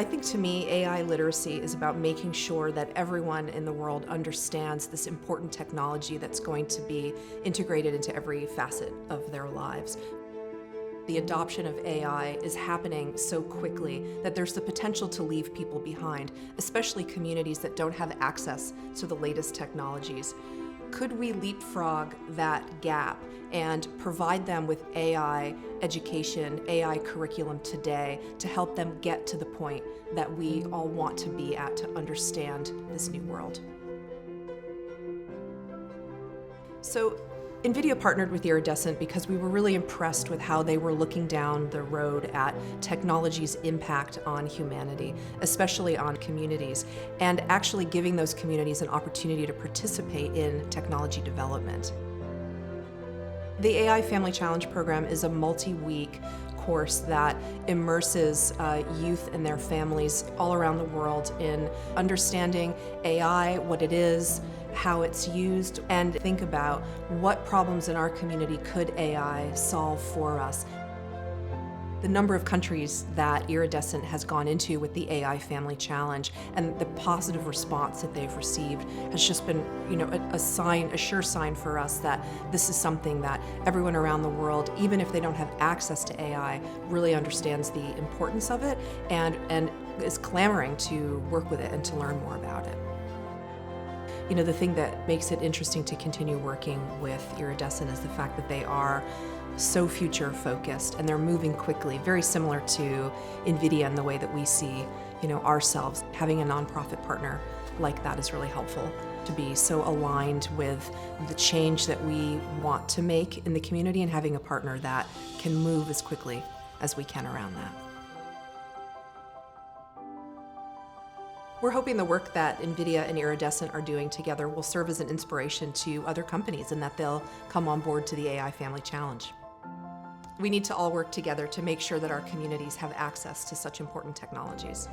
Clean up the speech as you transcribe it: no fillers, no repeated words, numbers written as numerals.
I think to me, AI literacy is about making sure that everyone in the world understands this important technology that's going to be integrated into every facet of their lives. The adoption of AI is happening so quickly that there's the potential to leave people behind, especially communities that don't have access to the latest technologies. Could we leapfrog that gap and provide them with AI education, AI curriculum today to help them get to the point that we all want to be at to understand this new world? So NVIDIA partnered with Iridescent because we were really impressed with how they were looking down the road at technology's impact on humanity, especially on communities, and actually giving those communities an opportunity to participate in technology development. The AI Family Challenge program is a multi-week course that immerses youth and their families all around the world in understanding AI, what it is, how it's used, and think about what problems in our community could AI solve for us. The number of countries that Iridescent has gone into with the AI Family Challenge and the positive response that they've received has just been, a sure sign for us that this is something that everyone around the world, even if they don't have access to AI, really understands the importance of it and is clamoring to work with it and to learn more about it. The thing that makes it interesting to continue working with Iridescent is the fact that they are so future focused and they're moving quickly, very similar to NVIDIA in the way that we see, ourselves. Having a nonprofit partner like that is really helpful to be so aligned with the change that we want to make in the community and having a partner that can move as quickly as we can around that. We're hoping the work that NVIDIA and Iridescent are doing together will serve as an inspiration to other companies and that they'll come on board to the AI Family Challenge. We need to all work together to make sure that our communities have access to such important technologies.